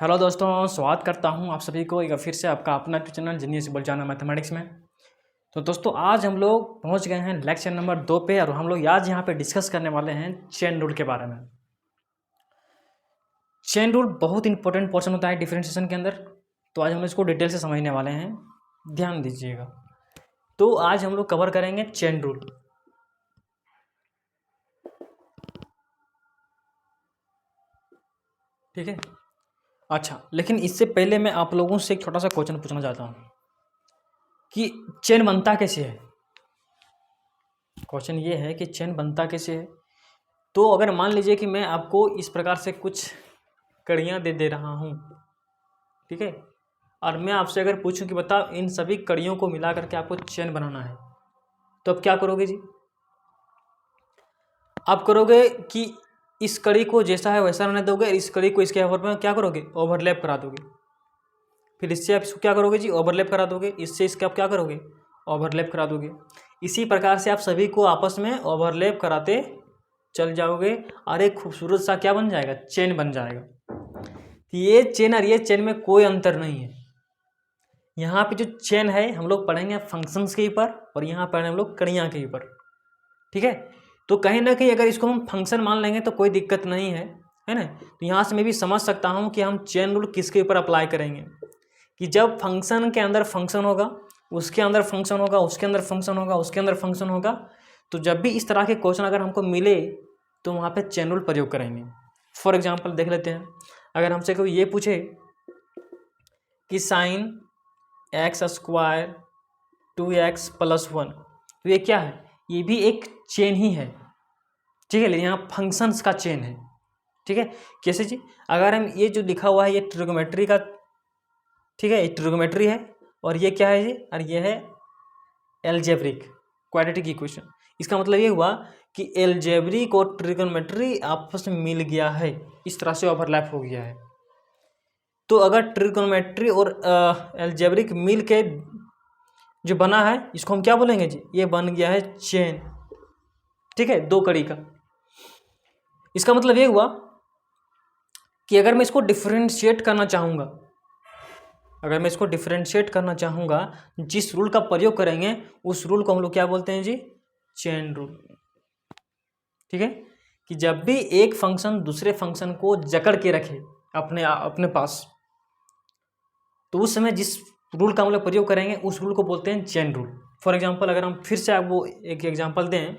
Hello दोस्तों, स्वागत करता हूं आप सभी को एक बार फिर से आपका अपना चैनल जीनियस बोल जाना मैथमेटिक्स में। तो दोस्तों आज हम लोग पहुंच गए हैं लेक्चर नंबर 2 पे और हम लोग आज यहां पे डिस्कस करने वाले हैं चेन रूल के बारे में। चेन रूल बहुत इंपॉर्टेंट पोर्शन होता है डिफरेंशिएशन के अंदर, तो आज हम इसको डिटेल से समझने वाले हैं, ध्यान दीजिएगा। तो आज हम लोग कवर करेंगे चेन रूल। ठीक है, अच्छा, लेकिन इससे पहले मैं आप लोगों से एक छोटा सा क्वेश्चन पूछना चाहता हूँ कि चेन बनता कैसे है। क्वेश्चन ये है कि चेन बनता कैसे है। तो अगर मान लीजिए कि मैं आपको इस प्रकार से कुछ कड़ियाँ दे रहा हूँ, ठीक है, और मैं आपसे अगर पूछूं कि बताओ इन सभी कड़ियों को मिला करके आपको चेन बनाना है, तो अब क्या करोगे जी? आप करोगे कि इस कड़ी को जैसा है वैसा रहने दोगे, इस कड़ी को इसके ऊपर में क्या करोगे, ओवरलैप करा दोगे। फिर इससे आप इसको क्या करोगे जी, ओवरलैप करा दोगे। इससे इसके आप क्या करोगे, ओवरलैप करा दोगे। इसी प्रकार से आप सभी को आपस में ओवरलैप कराते चल जाओगे और एक खूबसूरत सा क्या बन जाएगा, चेन बन जाएगा। ये चेन और ये चेन में कोई अंतर नहीं है। यहाँ पे जो चेन है हम लोग पढ़ेंगे फंक्शंस के ऊपर और यहाँ पढ़ेंगे हम लोग कड़ियाँ के ऊपर। ठीक है, तो कहीं ना कहीं अगर इसको हम फंक्शन मान लेंगे तो कोई दिक्कत नहीं है ना। तो यहाँ से मैं भी समझ सकता हूँ कि हम चेन रूल किसके ऊपर अप्लाई करेंगे, कि जब फंक्शन के अंदर फंक्शन होगा, उसके अंदर फंक्शन होगा, उसके अंदर फंक्शन होगा, उसके अंदर फंक्शन होगा, तो जब भी इस तरह के क्वेश्चन अगर हमको मिले तो वहाँ पे चेन रूल प्रयोग करेंगे। फॉर एग्जांपल देख लेते हैं, अगर हमसे कोई ये पूछे कि साइन एक्स स्क्वायर 2x + 1, तो ये क्या है, ये भी एक चेन ही है। ठीक है, लेकिन यहाँ फंक्शंस का चेन है। ठीक है, कैसे जी? अगर हम ये जो लिखा हुआ है ये ट्रिग्नोमेट्री का, ठीक है, ये ट्रिग्नोमेट्री है और ये क्या है जी, और ये है एलजेब्रिक क्वाड्रेटिक इक्वेशन। इसका मतलब ये हुआ कि एलजेब्रिक और ट्रिग्नोमेट्री आपस में मिल गया है, इस तरह से ओवरलैप हो गया है। तो अगर ट्रिग्नोमेट्री और एलजेब्रिक मिल के जो बना है इसको हम क्या बोलेंगे जी, ये बन गया है चेन। ठीक है, दो कड़ी का। इसका मतलब ये हुआ कि अगर मैं इसको डिफरेंशिएट करना चाहूँगा, अगर मैं इसको डिफरेंशिएट करना चाहूँगा, जिस रूल का प्रयोग करेंगे उस रूल को हम लोग क्या बोलते हैं जी, चेन रूल। ठीक है, कि जब भी एक फंक्शन दूसरे फंक्शन को जकड़ के रखे अपने पास, तो उस समय जिस रूल का हम लोग प्रयोग करेंगे उस रूल को बोलते हैं चेन रूल। फॉर एग्जांपल अगर हम फिर से आपको एक एग्जांपल दें,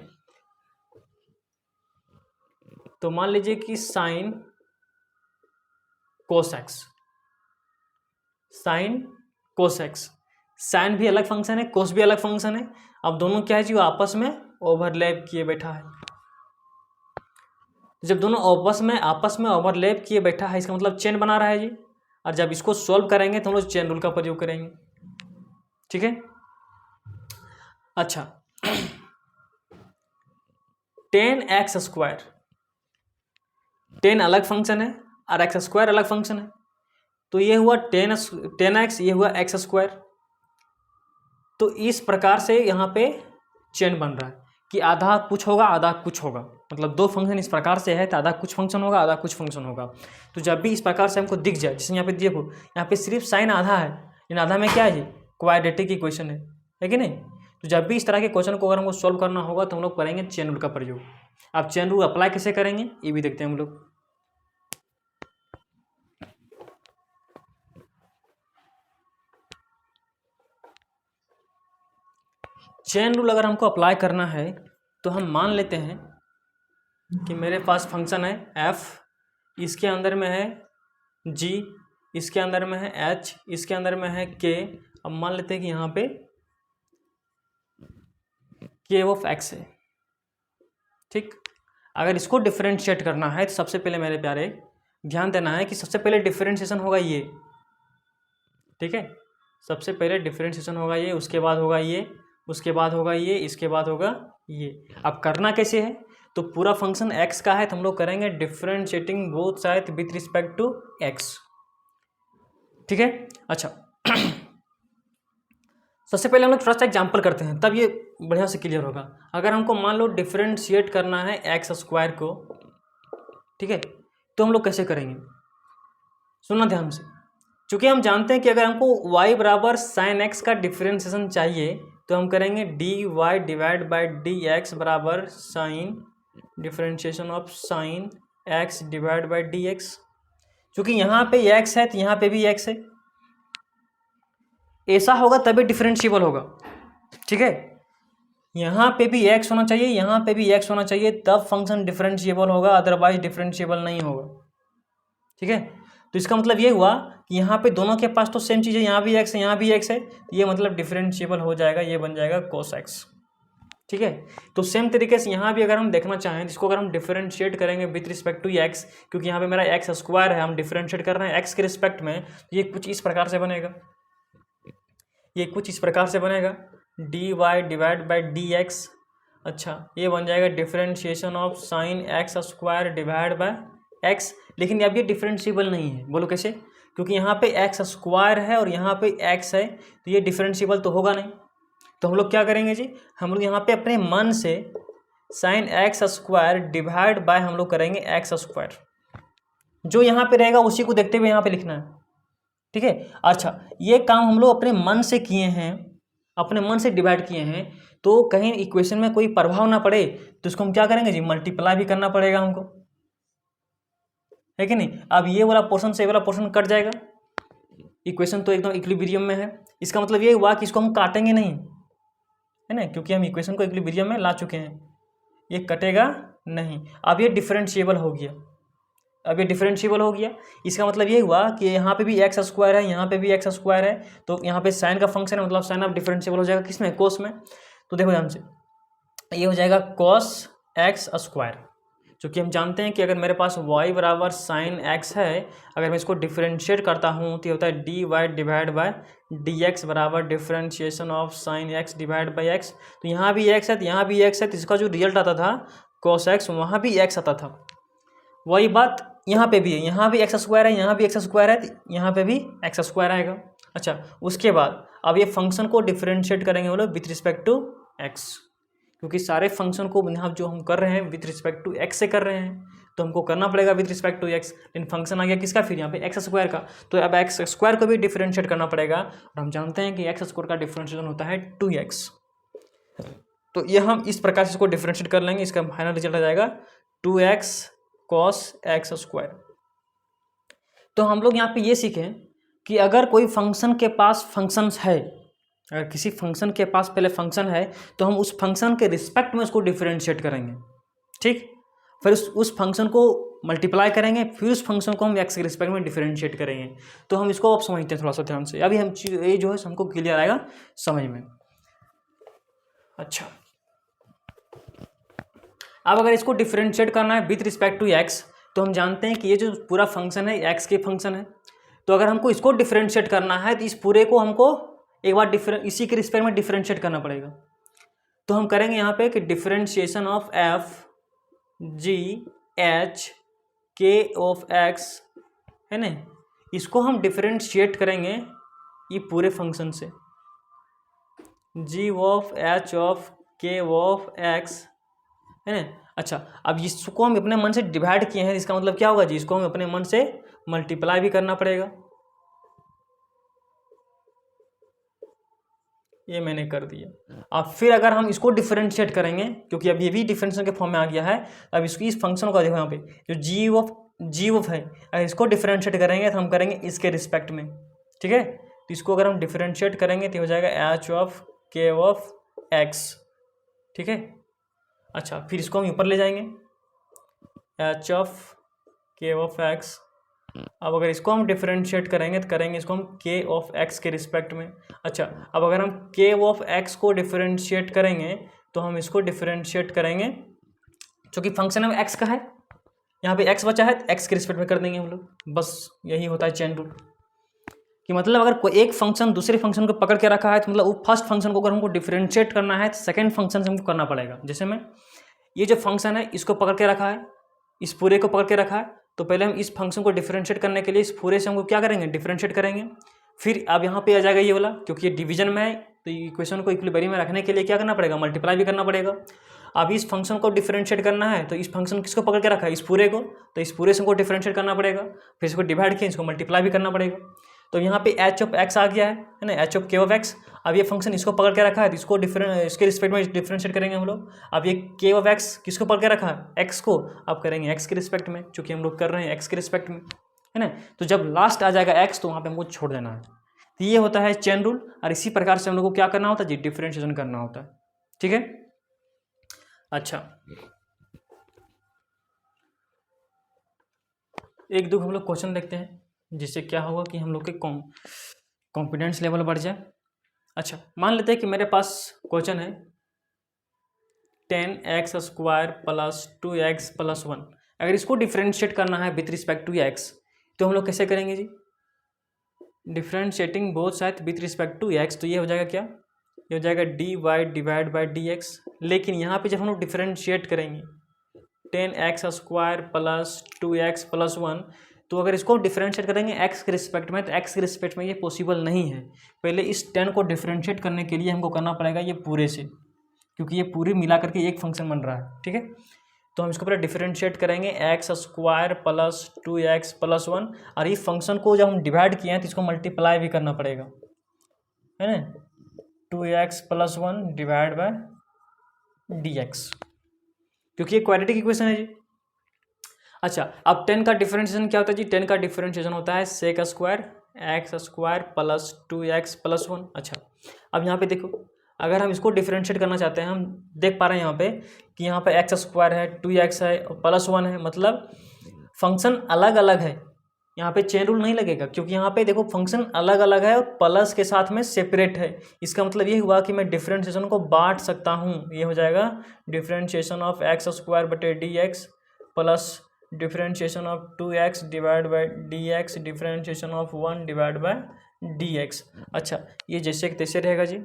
तो मान लीजिए कि sine cos x, sine cos x, sine भी अलग फंक्शन है, कोस भी अलग फंक्शन है। अब दोनों क्या है जी, वो आपस में ओवरलैप किए बैठा है। जब दोनों आपस में ओवरलैप किए बैठा है, इसका मतलब चेन बना रहा है जी। और जब इसको सॉल्व करेंगे तो हम लोग चेन रूल का प्रयोग करेंगे। ठीक है, अच्छा, 10x², 10 अलग फंक्शन है और x² अलग फंक्शन है, तो ये हुआ 10x, ये हुआ x²। तो इस प्रकार से यहाँ पे चेन बन रहा है कि आधा कुछ होगा आधा कुछ होगा, मतलब दो फंक्शन इस प्रकार से है तो आधा कुछ फंक्शन होगा आधा कुछ फंक्शन होगा। तो जब भी इस प्रकार से हमको दिख जाए, जैसे यहाँ पे देखो, यहाँ पे सिर्फ साइन आधा है, इन आधा में क्या है जी, क्वाड्रेटिक इक्वेशन है कि नहीं। तो जब भी इस तरह के क्वेश्चन को अगर हमको सॉल्व करना होगा तो हम लोग करेंगे चेन रूल का प्रयोग। अब चेन रूल अप्लाई कैसे करेंगे ये भी देखते हैं हम लोग। चेन रूल अगर हमको अप्लाई करना है तो हम मान लेते हैं कि मेरे पास फंक्शन है f, इसके अंदर में है g, इसके अंदर में है h, इसके अंदर में है k। अब मान लेते हैं कि यहाँ पे k(x) है। ठीक, अगर इसको डिफरेंशिएट करना है तो सबसे पहले मेरे प्यारे ध्यान देना है कि सबसे पहले डिफरेंशिएशन होगा ये। ठीक है, सबसे पहले डिफरेंशिएशन होगा ये, उसके बाद होगा ये, उसके बाद होगा ये, इसके बाद होगा ये। अब करना कैसे है, तो पूरा फंक्शन x का है तो हम लोग करेंगे differentiating both side with respect to x। ठीक है, अच्छा, सबसे पहले हम लोग थोड़ा सा एग्जाम्पल करते हैं तब ये बढ़िया से क्लियर होगा। अगर हमको मान लो डिफरेंशिएट करना है x² को, ठीक है, तो हम लोग कैसे करेंगे। सुनना ध्यान से, चूँकि हम जानते हैं कि अगर हमको y बराबर साइन एक्स का डिफ्रेंशिएशन चाहिए तो हम करेंगे D Y divide by D X बराबर sine differentiation of sine X divide by D X. चूँकि यहाँ पे x है तो यहाँ पे भी x है, ऐसा होगा तभी डिफरेंशिएबल होगा। ठीक है, यहाँ पे भी x होना चाहिए, यहाँ पे भी x होना चाहिए, तब फंक्शन डिफरेंशिएबल होगा, अदरवाइज डिफरेंशिएबल नहीं होगा। ठीक है, तो इसका मतलब ये हुआ कि यहाँ पे दोनों के पास तो सेम चीज़ है, यहाँ भी x है यहाँ भी x है, ये मतलब डिफरेंशिएबल हो जाएगा, ये बन जाएगा cos x। ठीक है, तो सेम तरीके से यहाँ भी अगर हम देखना चाहें, इसको अगर हम डिफरेंशिएट करेंगे विथ रिस्पेक्ट टू x, क्योंकि यहाँ पे मेरा एक्स स्क्वायर है, हम डिफरेंशिएट कर रहे हैं x के रिस्पेक्ट में, तो ये कुछ इस प्रकार से बनेगा, ये कुछ इस प्रकार से बनेगा d Y divide by D x. अच्छा, ये बन जाएगा differentiation of sine x square divide by x. लेकिन अब ये डिफरेंशिएबल नहीं है, बोलो कैसे? क्योंकि यहाँ पे एक्स स्क्वायर है और यहाँ पे एक्स है, तो ये डिफरेंशिएबल तो होगा नहीं। तो हम लोग क्या करेंगे जी, हम लोग यहाँ पे अपने मन से sign x square divide bye हम लोग करेंगे एक्स स्क्वायर, जो यहाँ पे रहेगा उसी को देखते हुए यहाँ पे लिखना है। ठीक है, अच्छा, ये काम हम लोग अपने मन से किए हैं, अपने मन से डिवाइड किए हैं, तो कहीं इक्वेशन में कोई प्रभाव ना पड़े तो इसको हम क्या करेंगे जी, मल्टीप्लाई भी करना पड़ेगा हमको, है कि नहीं? अब ये वाला पोर्शन से ये वाला पोर्शन कट जाएगा, इक्वेशन तो एकदम इक्विलिब्रियम में है। इसका मतलब ये हुआ कि इसको हम काटेंगे नहीं, है ना, क्योंकि हम इक्वेशन को इक्विलिब्रियम में ला चुके हैं, ये कटेगा नहीं। अब ये डिफरेंशिएबल हो गया, अब ये डिफरेंशिएबल हो गया। इसका मतलब ये हुआ कि यहाँ पे भी एक्स स्क्वायर है, यहाँ पे भी एक्स स्क्वायर है, तो यहाँ पे साइन का फंक्शन है, मतलब साइन ऑफ डिफरेंशिएबल हो जाएगा किसमें, कोस में। तो देखो ध्यान से, ये हो जाएगा कॉस एक्स स्क्वायर, क्योंकि हम जानते हैं कि अगर मेरे पास y बराबर साइन एक्स है, अगर मैं इसको डिफरेंशिएट करता हूँ तो ये होता है D Y divide by D X बराबर differentiation of sine X divide by X. तो यहाँ भी x है तो यहाँ भी x है, तो इसका जो रिजल्ट आता था कॉस एक्स, वहाँ भी x आता था। वही बात यहाँ पे भी है, यहाँ भी एक्स स्क्वायर है, यहाँ भी एक्स स्क्वायर है, तो यहाँ पे भी एक्स स्क्वायर आएगा। अच्छा, उसके बाद अब ये फंक्शन को डिफरेंशिएट करेंगे हम लोग विथ रिस्पेक्ट टू एक्स, क्योंकि सारे फंक्शन को यहाँ जो हम कर रहे हैं विथ रिस्पेक्ट टू एक्स से कर रहे हैं, तो हमको करना पड़ेगा विथ रिस्पेक्ट टू एक्स। लेकिन फंक्शन आ गया किसका, फिर यहाँ पे एक्स स्क्वायर का, तो अब एक्स स्क्वायर को भी डिफरेंशिएट करना पड़ेगा, और हम जानते हैं कि एक्स स्क्वायर का डिफरेंशिएशन होता है 2x। तो ये हम इस प्रकार से इसको डिफरेंशिएट कर लेंगे, इसका फाइनल रिजल्ट आ जाएगा 2x cos x स्क्वायर। तो हम लोग यहाँ पे ये सीखें कि अगर कोई फंक्शन के पास फंक्शंस है, अगर किसी फंक्शन के पास पहले फंक्शन है, तो हम उस फंक्शन के रिस्पेक्ट में उसको डिफरेंशिएट करेंगे। ठीक, फिर उस फंक्शन को मल्टीप्लाई करेंगे, फिर उस फंक्शन को हम एक्स के रिस्पेक्ट में डिफरेंशिएट करेंगे। तो हम इसको अब समझते हैं थोड़ा सा ध्यान से, अभी हम ये जो है हमको क्लियर आएगा समझ में। अच्छा, अब अगर इसको डिफरेंशिएट करना है विथ रिस्पेक्ट टू एक्स, तो हम जानते हैं कि ये जो पूरा फंक्शन है एक्स के फंक्शन है, तो अगर हमको इसको डिफरेंशिएट करना है तो इस पूरे को हमको एक बार इसी के रिस्पेक्ट में डिफरेंशिएट करना पड़ेगा। तो हम करेंगे यहाँ पे कि differentiation of F G H के ऑफ एक्स, है ना, इसको हम डिफरेंशिएट करेंगे ये पूरे फंक्शन से, जी ऑफ एच ऑफ के ऑफ एक्स, है ना। अच्छा, अब इसको हम अपने मन से डिवाइड किए हैं, इसका मतलब क्या होगा जी, इसको हम अपने मन से मल्टीप्लाई भी करना पड़ेगा। ये मैंने कर दिया। अब फिर अगर हम इसको डिफरेंशिएट करेंगे, क्योंकि अब ये भी डिफरेंशिएशन के फॉर्म में आ गया है, अब इसको इस फंक्शन को देखो यहाँ पे जो जी ऑफ है, अगर इसको डिफरेंशिएट करेंगे तो हम करेंगे इसके रिस्पेक्ट में। ठीक है, तो इसको अगर हम डिफरेंशिएट करेंगे तो हो जाएगा एच ऑफ के ऑफ एक्स। ठीक है, अच्छा, फिर इसको हम ऊपर ले जाएंगे एच ऑफ के ऑफ एक्स। अब अगर इसको हम डिफरेंशिएट करेंगे तो करेंगे इसको हम के ऑफ एक्स के रिस्पेक्ट में। अच्छा, अब अगर हम के ऑफ एक्स को डिफरेंशिएट करेंगे तो हम इसको डिफरेंशिएट करेंगे, क्योंकि फंक्शन में एक्स का है, यहाँ पे एक्स बचा है तो एक्स के रिस्पेक्ट में कर देंगे हम लोग। बस यही होता है चेन रूल, कि मतलब अगर कोई एक फंक्शन दूसरे फंक्शन को पकड़ के रखा है तो मतलब वो फर्स्ट फंक्शन को अगर हमको डिफरेंशिएट करना है तो सेकेंड फंक्शन से हमको करना पड़ेगा। जैसे मैं ये जो फंक्शन है इसको पकड़ के रखा है, इस पूरे को पकड़ के रखा है, तो पहले हम इस फंक्शन को डिफरेंशिएट करने के लिए इस पूरे से हमको क्या करेंगे, डिफरेंशिएट करेंगे। फिर अब यहाँ पे आ जाएगा ये वाला, क्योंकि ये डिवीजन में है तो इक्वेशन को इक्विलिब्रियम में रखने के लिए क्या करना पड़ेगा, मल्टीप्लाई भी करना पड़ेगा। अब इस फंक्शन को डिफरेंशिएट करना है तो इस फंक्शन किसको पकड़ के रखा है, इस पूरे को, तो इस पूरे से हमको डिफरेंशिएट करना पड़ेगा, फिर इसको डिवाइड किया, इसको मल्टीप्लाई भी करना पड़ेगा। तो यहाँ पे एच ऑफ एक्स आ गया है ना, एच ऑफ के ऑफ एक्स। अब ये फंक्शन इसको पकड़ के रखा है तो इसको इसके रिस्पेक्ट में डिफरेंशिएट करेंगे हम लोग। अब ये के ऑफ एक्स किसको पकड़ के रखा है, एक्स को, अब करेंगे एक्स के रिस्पेक्ट में, चूंकि हम लोग कर रहे हैं एक्स के रिस्पेक्ट में, है ना। तो जब लास्ट आ जाएगा एक्स तो वहाँ पे हमको छोड़ देना है। तो ये होता है चेन रूल, और इसी प्रकार से हम लोग को क्या करना होता है जी, डिफरेंशिएशन करना होता है। ठीक है, अच्छा एक दो हम लोग क्वेश्चन देखते हैं, जिससे क्या होगा कि हम लोग के कॉन्फिडेंस लेवल बढ़ जाए। अच्छा, मान लेते हैं कि मेरे पास क्वेश्चन है 10x² प्लस 2x प्लस 1। अगर इसको डिफरेंशिएट करना है विथ रिस्पेक्ट टू x तो हम लोग कैसे करेंगे जी, differentiating both side with respect to x, तो ये हो जाएगा क्या, ये हो जाएगा dy डिवाइड बाई dx। लेकिन यहाँ पे जब हम लोग डिफरेंशिएट करेंगे 10x² प्लस 2x प्लस 1, तो अगर इसको डिफरेंशिएट करेंगे x के रिस्पेक्ट में, तो x के रिस्पेक्ट में ये पॉसिबल नहीं है। पहले इस 10 को डिफरेंशिएट करने के लिए हमको करना पड़ेगा ये पूरे से, क्योंकि ये पूरी मिला करके एक फंक्शन बन रहा है। ठीक है, तो हम इसको पहले डिफरेंशिएट करेंगे x² प्लस 2x प्लस 1, और इस फंक्शन को जब हम डिवाइड किए हैं तो इसको मल्टीप्लाई भी करना पड़ेगा, है ना, 2x plus 1 divide by dx, क्योंकि ये क्वाड्रेटिक इक्वेशन है जी। अच्छा, अब 10 का डिफरेंशिएशन क्या होता है जी, 10 का डिफरेंशिएशन होता है sec² x² plus 2x plus 1। अच्छा, अब यहाँ पे देखो, अगर हम इसको डिफरेंशिएट करना चाहते हैं, हम देख पा रहे हैं यहाँ पे कि यहाँ पे x² है, 2x है और प्लस 1 है, मतलब फंक्शन अलग अलग है। यहाँ पे चेन रूल नहीं लगेगा, क्योंकि यहाँ पे देखो फंक्शन अलग अलग है और प्लस के साथ में सेपरेट है। इसका मतलब ये हुआ कि मैं डिफरेंशिएशन को बांट सकता हूँ। ये हो जाएगा डिफरेंशिएशन ऑफ x² बटे dx plus differentiation of 2x divide by dx differentiation of 1 divide by dx। अच्छा, ये जैसे कि तैसे रहेगा जी,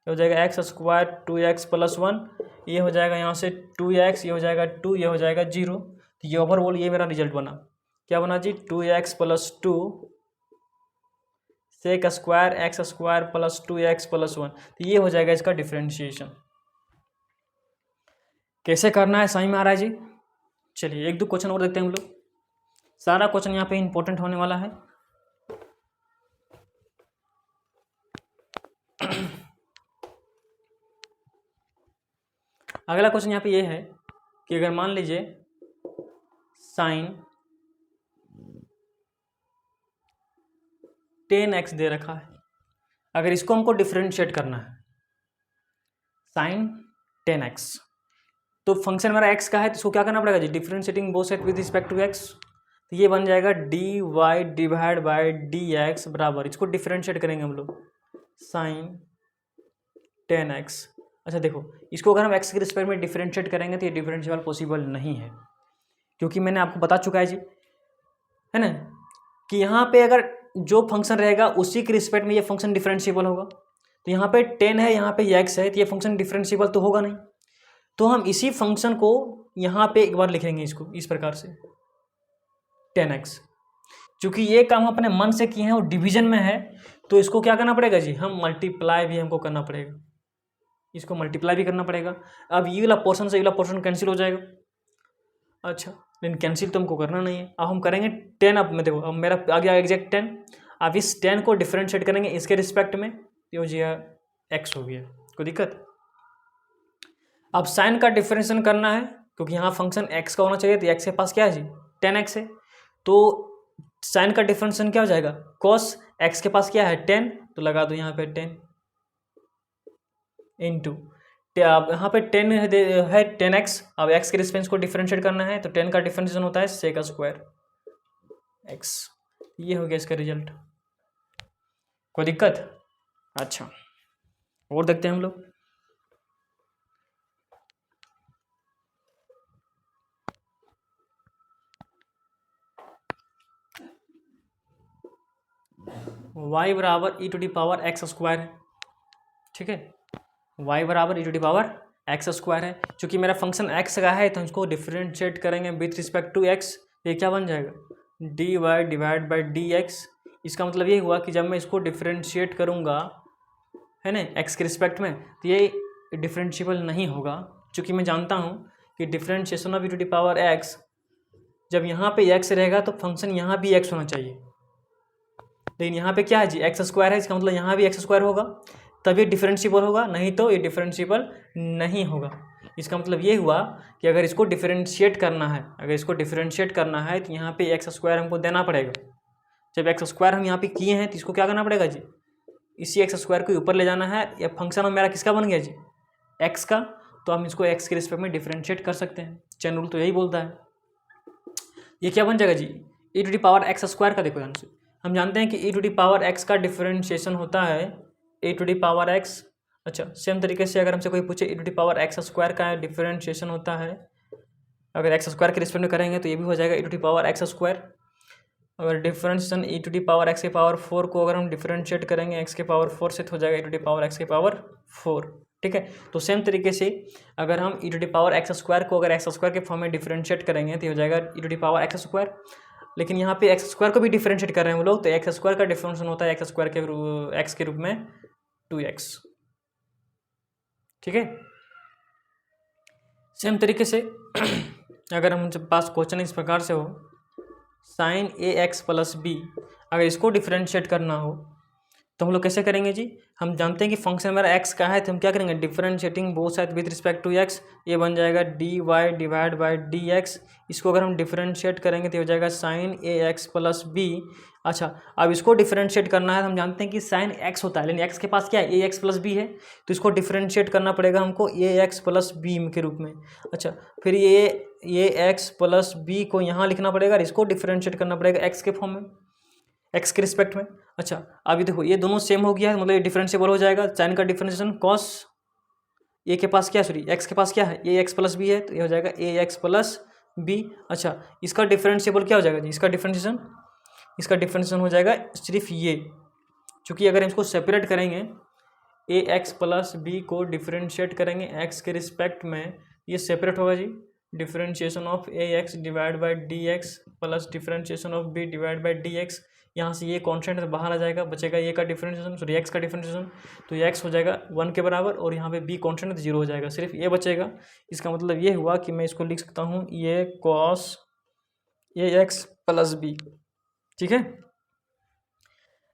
हो जाएगा x² 2x प्लस 1, ये हो जाएगा यहाँ से 2x, ये हो जाएगा 2, ये हो जाएगा 0। तो ये ओवरऑल ये मेरा रिजल्ट बना, क्या बना जी, 2x plus 2 sec² x² plus 2x plus 1। तो ये हो जाएगा इसका डिफरेंशिएशन। कैसे करना है समझ में आ रहा है जी। चलिए एक दो क्वेश्चन और देखते हैं हम लोग, सारा क्वेश्चन यहाँ पे इंपॉर्टेंट होने वाला है। अगला क्वेश्चन यहाँ पे ये है कि अगर मान लीजिए साइन 10x दे रखा है, अगर इसको हमको डिफरेंशिएट करना है साइन 10x, तो फंक्शन मेरा x का है तो इसको क्या करना पड़ेगा जी, differentiating both side with respect to x। तो ये बन जाएगा dy डिवाइड बाय dx बराबर, इसको डिफरेंशिएट करेंगे हम लोग साइन 10x। अच्छा देखो, इसको अगर हम x के रिस्पेक्ट में डिफरेंशिएट करेंगे तो ये डिफरेंशिएबल पॉसिबल नहीं है, क्योंकि मैंने आपको बता चुका है जी, है ना, कि यहाँ पे अगर जो फंक्शन रहेगा उसी के रिस्पेक्ट में ये फंक्शन डिफरेंशिएबल होगा। तो यहाँ पे 10 है, यहाँ पे x है, तो ये फंक्शन डिफरेंशिएबल तो होगा नहीं। तो हम इसी फंक्शन को यहाँ पे एक बार लिखेंगे, इसको इस प्रकार से 10x। चूँकि ये काम अपने मन से किए हैं और डिवीजन में है, तो इसको क्या करना पड़ेगा जी, हम मल्टीप्लाई भी हमको करना पड़ेगा, इसको मल्टीप्लाई भी करना पड़ेगा। अब ये वाला पोर्शन से ये वाला पोर्शन कैंसिल हो जाएगा। अच्छा, लेकिन कैंसिल तो हमको करना नहीं है, अब हम करेंगे 10। अब मैं देखो, अब मेरा आ गया एग्जैक्ट 10। अब इस 10 को डिफरेंशिएट करेंगे इसके रिस्पेक्ट में, ये हो जाएगा x हो गया, कोई दिक्कत। अब साइन का डिफरेंशिएशन करना है, क्योंकि यहाँ फंक्शन x का होना चाहिए, तो x के पास क्या है जी, 10x है, तो साइन का डिफरेंशिएशन क्या हो जाएगा, cos x के पास क्या है 10, तो लगा दो यहाँ पे 10 इंटू, अब यहाँ पे 10 है 10x। अब x के रिस्पेक्ट को डिफरेंशिएट करना है, तो 10 का डिफरेंशिएशन होता है sec² x। ये हो गया इसका रिजल्ट, कोई दिक्कत। अच्छा, और देखते हैं हम लोग, y बराबर e⁻x², ठीक है, y बराबर e⁻x² है। चूँकि मेरा फंक्शन x का है तो हम इसको डिफरेंशिएट करेंगे विथ रिस्पेक्ट टू x, ये क्या बन जाएगा, dy डिवाइड बाई dx। इसका मतलब ये हुआ कि जब मैं इसको डिफरेंशिएट करूँगा, है ना, x के रिस्पेक्ट में, तो ये डिफरेंशिएबल नहीं होगा, क्योंकि मैं जानता हूँ कि differentiation of e to the power x, जब यहाँ पे x रहेगा तो फंक्शन यहाँ भी x होना चाहिए, लेकिन यहाँ पे क्या है जी, एक्स स्क्वायर है, इसका मतलब यहाँ भी एक्स स्क्वायर होगा, तब ये डिफरेंशिएबल होगा, नहीं तो ये डिफरेंशिएबल नहीं होगा। इसका मतलब ये हुआ कि अगर इसको डिफरेंशिएट करना है, तो यहाँ पे एक्स स्क्वायर हमको देना पड़ेगा। जब एक्स स्क्वायर हम यहाँ पे किए हैं तो इसको क्या करना पड़ेगा जी, इसी एक्स स्क्वायर को ऊपर ले जाना है। या फंक्शन अब मेरा किसका बन गया जी, एक्स का, तो हम इसको एक्स के रिस्पेक्ट में डिफरेंशिएट कर सकते हैं। चेन रूल तो यही बोलता है। ये क्या बन जाएगा जी, e to the power x square का। देखो ध्यान से, हम जानते हैं कि e to the power x का डिफरेंशिएशन होता है e to the power x. अच्छा, सेम तरीके से अगर हमसे कोई पूछे e to the power x square का डिफरेंशिएशन होता है, अगर एक्स स्क्वायर के रिस्पेक्ट में करेंगे तो ये भी हो जाएगा e to the power x square. अगर differentiation e to the power x के पावर 4 को अगर हम डिफरेंशिएट करेंगे एक्स के पावर 4 से, तो हो जाएगा e to the power x के पावर 4। ठीक है, तो सेम तरीके से अगर हम e to the power x square को अगर एक्स स्क्वायर के फॉर्म में डिफरेंशिएट करेंगे तो हो जाएगा e to the power x square. लेकिन यहाँ पे एक्स स्क्वायर को भी डिफरेंशिएट कर रहे हैं वो लोग, तो एक्स स्क्वायर का डिफरेंशिएशन होता है एक्स स्क्वायर के एक्स के रूप में 2x। ठीक है, सेम तरीके से अगर हम जब पास क्वेश्चन इस प्रकार से हो, sign a x plus B, अगर इसको डिफरेंशिएट करना हो तो हम लोग कैसे करेंगे जी, हम जानते हैं कि फंक्शन हमारा एक्स का है, तो हम क्या करेंगे, differentiating both side with respect to x, ये बन जाएगा dy divide by D x. इसको अगर हम डिफरेंशिएट करेंगे तो हो जाएगा sine a x plus b. अच्छा, अब इसको डिफरेंशिएट करना है, हम जानते हैं कि साइन एक्स होता है, लेकिन एक्स के पास क्या है, ए एक्स प्लस बी है, तो इसको डिफरेंशिएट करना पड़ेगा हमको ए एक्स प्लस बी के रूप में। अच्छा, फिर ये एक्स प्लस बी को यहाँ लिखना पड़ेगा और इसको डिफरेंशिएट करना पड़ेगा एक्स के फॉर्म में, एक्स के रिस्पेक्ट में। अच्छा, अभी देखो ये दोनों सेम हो गया है, मतलब ये डिफरेंशिएबल हो जाएगा। साइन का डिफरेंशिएशन कॉस ए के पास क्या, सॉरी एक्स के पास क्या है, ए एक्स प्लस बी है, तो ये हो जाएगा ए एक्स प्लस बी। अच्छा, इसका डिफरेंशिएबल क्या हो जाएगा जी, इसका डिफरेंशिएशन हो जाएगा सिर्फ ये, क्योंकि अगर इसको सेपरेट करेंगे, ए एक्स प्लस बी को डिफरेंशिएट करेंगे एक्स के रिस्पेक्ट में, ये सेपरेट होगा जी, differentiation of A X divide by D X plus differentiation of B divide by D X. यहाँ से ये कॉन्स्टेंट बाहर आ जाएगा, बचेगा ये का डिफरेंशिएशन, सॉरी एक्स का डिफरेंशिएशन, तो ये एक्स हो जाएगा 1 के बराबर, और यहाँ पे बी कॉन्स्टेंट तो 0 हो जाएगा, सिर्फ ये बचेगा। इसका मतलब ये हुआ कि मैं इसको लिख सकता हूँ ये cos A x plus B. ठीक है,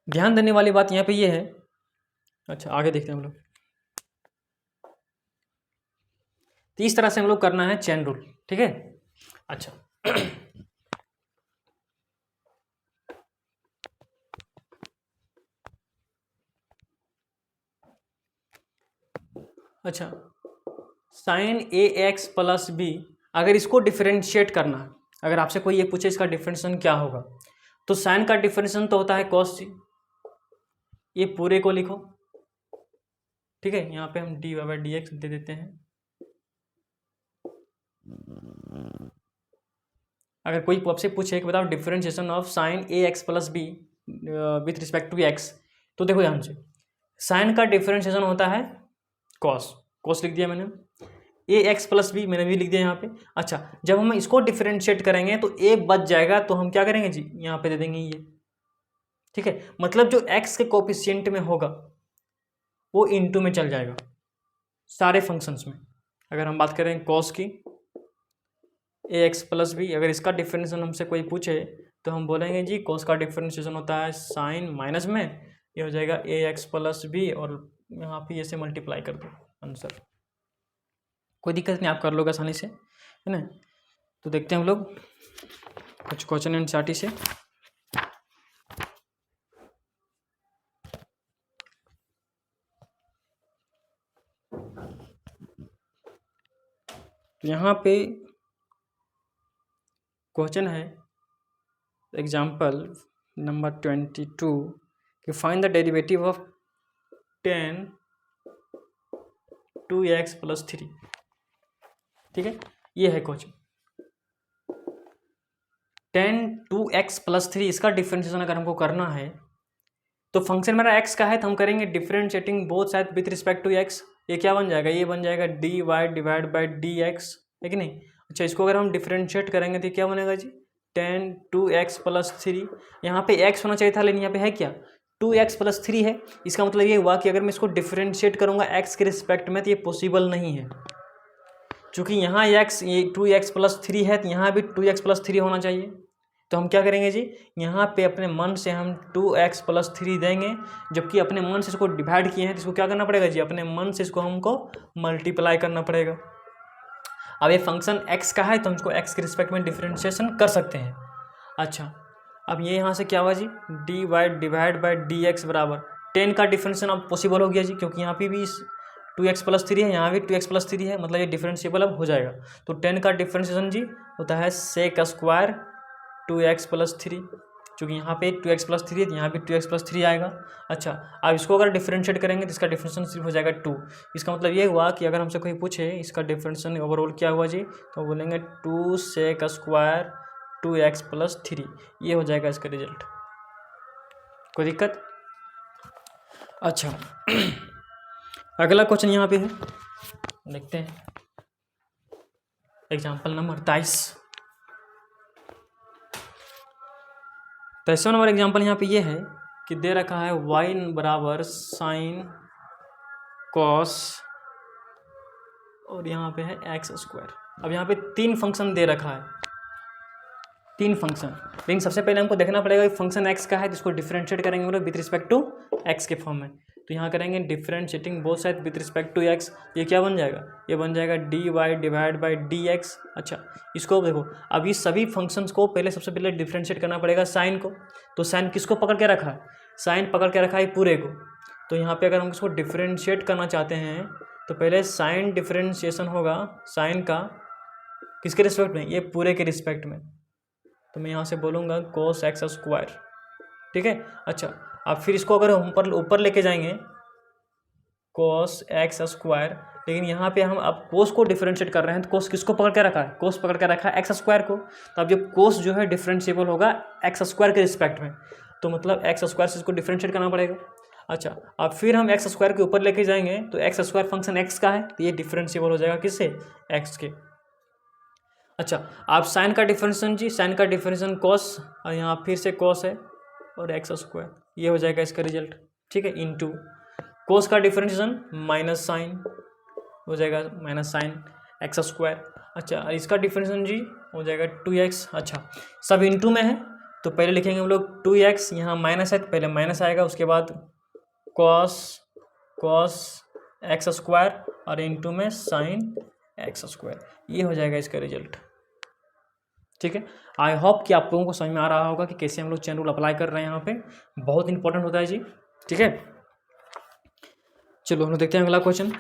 ध्यान देने वाली बात यहाँ पे ये है। अच्छा, आगे देखते हैं हम लोग। तो इस तरह से हम लोग करना है चेन रूल। ठीक है, अच्छा अच्छा, sign a x plus B, अगर इसको डिफरेंशिएट करना है, अगर आपसे कोई ये पूछे इसका डिफरेंशिएशन क्या होगा, तो साइन का डिफरेंशिएशन तो होता है कॉस सी, ये पूरे को लिखो। ठीक है, यहाँ पे हम डी बाई डी एक्स दे देते हैं। अगर कोई आपसे पूछे कि बताओ differentiation of sine a x plus b with respect to x, तो देखो यहाँ से साइन का डिफरेंशिएशन होता है कॉस लिख दिया मैंने, ए एक्स प्लस बी मैंने भी लिख दिया यहाँ पे। अच्छा, जब हम इसको डिफरेंशिएट करेंगे तो ए बच जाएगा, तो हम क्या करेंगे जी, यहाँ पे दे देंगे ये। ठीक है, मतलब जो एक्स के कोफिशिएंट में होगा वो इनटू में चल जाएगा सारे फंक्शंस में। अगर हम बात करें कॉस की, ए एक्स प्लस बी, अगर इसका डिफरेंशिएशन हमसे कोई पूछे तो हम बोलेंगे जी कॉस का डिफरेंशिएशन होता है साइन माइनस में, ये हो जाएगा ए एक्स प्लस बी, और यहाँ पे ऐसे मल्टीप्लाई कर दो आंसर। कोई दिक्कत नहीं, आप कर लोगे आसानी से, है ना। तो देखते हैं हम लोग कुछ क्वेश्चन एनसीईआरटी से। तो यहाँ पे क्वेश्चन है एग्जाम्पल नंबर 22 कि find the derivative of 10 2x plus 3। ठीक है, ये है क्वेश्चन 10 2x प्लस 3, इसका डिफरेंशिएशन अगर हमको करना है तो फंक्शन मेरा x का है, तो हम करेंगे differentiating both side with respect to x। ये क्या बन जाएगा, ये बन जाएगा dy डिवाइड बाई dx, है कि नहीं। अच्छा, इसको अगर हम डिफरेंशिएट करेंगे तो क्या बनेगा जी, 10 2x प्लस 3। यहाँ पे x होना चाहिए था, लेकिन यहाँ पे है क्या 2x+3 है। इसका मतलब ये हुआ कि अगर मैं इसको डिफरेंशिएट करूँगा x के रिस्पेक्ट में तो ये पॉसिबल नहीं है, क्योंकि यहाँ ये 2x+3 है तो यहाँ भी 2x+3 होना चाहिए। तो हम क्या करेंगे जी, यहाँ पे अपने मन से हम 2x+3 देंगे, जबकि अपने मन से इसको डिवाइड किए हैं तो इसको क्या करना पड़ेगा जी, अपने मन से इसको हमको मल्टीप्लाई करना पड़ेगा। अब ये फंक्शन x का है तो हम इसको x के रिस्पेक्ट में डिफरेंशिएशन कर सकते हैं। अच्छा, अब ये यहाँ से क्या हुआ जी, dy/dx बराबर 10 का डिफरेंशिएशन अब पॉसिबल हो गया जी, क्योंकि यहाँ पे भी 2x+3 है, यहाँ भी 2x+3 है, मतलब ये डिफरेंशिएबल अब हो जाएगा। तो 10 का डिफरेंशिएशन जी होता है सेक स्क्वायर 2x+3, क्योंकि यहाँ पे 2x+3 है तो यहाँ भी 2x+3 आएगा। अच्छा, अब इसको अगर डिफरेंशिएट करेंगे तो इसका डिफरेंशिएशन सिर्फ हो जाएगा 2। इसका मतलब ये हुआ कि अगर हमसे कोई पूछे इसका डिफरेंशिएशन ओवरऑल क्या हुआ जी, तो बोलेंगे 2 सेक स्क्वायर 2x+3, ये हो जाएगा इसका रिजल्ट। कोई दिक्कत? अच्छा अगला क्वेश्चन यहाँ पे है, देखते हैं एग्जाम्पल नंबर 23 नंबर एग्जाम्पल यहाँ पे ये है कि दे रखा है y बराबर साइन कॉस और यहाँ पे है x²। अब यहाँ पे 3 फंक्शन दे रखा है, 3 फंक्शन, लेकिन सबसे पहले हमको देखना पड़ेगा कि फंक्शन x का है तो इसको डिफरेंशिएट करेंगे हम लोग विथ रिस्पेक्ट टू x के फॉर्म में। तो यहाँ करेंगे differentiating both side with respect to x, ये क्या बन जाएगा, ये बन जाएगा dy/dx। अच्छा, इसको देखो, अभी सभी फंक्शंस को पहले सबसे पहले डिफरेंशिएट करना पड़ेगा साइन को। तो साइन किसको पकड़ के रखा है, साइन पकड़ के रखा है पूरे को। तो यहाँ पे अगर हम इसको डिफरेंशिएट करना चाहते हैं तो पहले साइन डिफरेंशिएशन होगा साइन का किसके रिस्पेक्ट में, ये पूरे के रिस्पेक्ट में। तो मैं यहाँ से बोलूँगा cos x², ठीक है। अच्छा, अब फिर इसको अगर हम ऊपर लेके जाएंगे cos x², लेकिन यहाँ पे हम अब cos को डिफरेंशिएट कर रहे हैं तो cos किसको पकड़ के रखा है, cos पकड़ के रखा है x² को। तो अब जब cos जो है डिफरेंशिएबल होगा x² के रिस्पेक्ट में, तो मतलब x² से इसको डिफरेंशिएट करना पड़ेगा। अच्छा, अब फिर हम x² के ऊपर लेके जाएंगे तो x² फंक्शन x का है तो ये डिफरेंशिएबल हो जाएगा किससे, x के। अच्छा, आप साइन का डिफरेंशिएशन जी, साइन का डिफरेंशिएशन cos और यहाँ फिर से cos है और x², ये हो जाएगा इसका रिजल्ट, ठीक है। इनटू cos का डिफरेंशिएशन माइनस साइन हो जाएगा, माइनस साइन x²। अच्छा, और इसका डिफरेंशिएशन जी हो जाएगा 2x। अच्छा, सब इनटू में है तो पहले लिखेंगे हम लोग 2x, यहाँ माइनस है तो पहले माइनस आएगा, उसके बाद cos x² और इनटू में साइन x², ये हो जाएगा इसका रिजल्ट, ठीक है। आई होप कि आप लोगों को समझ में आ रहा होगा कि कैसे हम लोग चेन रूल अप्लाई कर रहे हैं, यहाँ पे बहुत इंपॉर्टेंट होता है जी, ठीक है। चलो हम लोग देखते हैं अगला क्वेश्चन।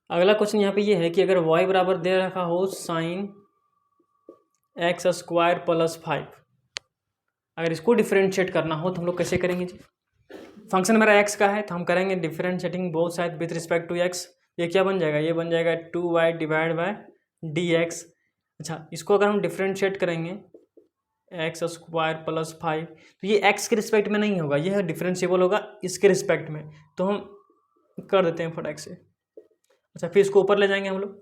अगला क्वेश्चन यहाँ पे ये है कि अगर y बराबर दे रखा हो साइन x² + 5, अगर इसको डिफरेंशिएट करना हो तो हम लोग कैसे करेंगे जी। फंक्शन मेरा x का है तो हम करेंगे differentiating both side with respect to x। ये क्या बन जाएगा, ये बन जाएगा 2y/dx। अच्छा, इसको अगर हम डिफरेंशिएट करेंगे x² + 5 तो ये x के रिस्पेक्ट में नहीं होगा, ये डिफरेंशिएबल होगा इसके रिस्पेक्ट में, तो हम कर देते हैं फटाक से। अच्छा, फिर इसको ऊपर ले जाएंगे हम लोग,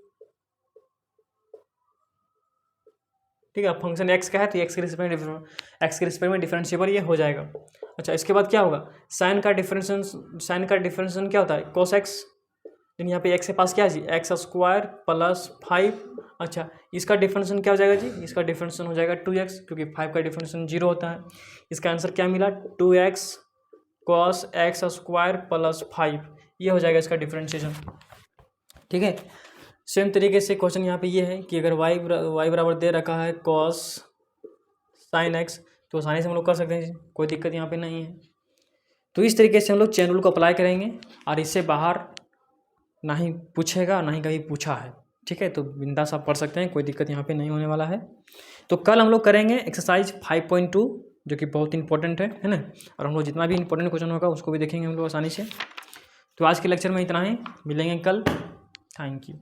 ठीक है। फंक्शन x का है तो x के रिस्पेक्ट में डिफरेंशिएबल ये हो जाएगा। अच्छा, इसके बाद क्या होगा, साइन का डिफरेंशिएशन क्या होता है cos x, लेकिन यहाँ पे x के पास क्या है जी, x² + 5। अच्छा, इसका डिफरेंशिएशन क्या हो जाएगा जी, इसका डिफरेंशिएशन हो जाएगा 2x, क्योंकि 5 का डिफरेंशिएशन 0 होता है। इसका आंसर क्या मिला, 2x cos x² + 5, ये हो जाएगा इसका डिफरेंशिएशन, ठीक है। सेम तरीके से क्वेश्चन यहाँ पे ये है कि अगर y बराबर दे रखा है cos sin x, तो आसानी से हम लोग कर सकते हैं, कोई दिक्कत यहाँ पे नहीं है। तो इस तरीके से हम लोग चेन रूल को अप्लाई करेंगे और इससे बाहर ना ही पूछेगा ना ही कभी पूछा है, ठीक है। तो बिंदास आप पढ़ सकते हैं, कोई दिक्कत यहाँ पे नहीं होने वाला है। तो कल हम लोग करेंगे एक्सरसाइज 5.2 जो कि बहुत इंपॉर्टेंट है ना, और हम लोग जितना भी इंपॉर्टेंट क्वेश्चन होगा उसको भी देखेंगे हम लोग आसानी से। तो आज के लेक्चर में इतना ही, मिलेंगे कल, थैंक यू।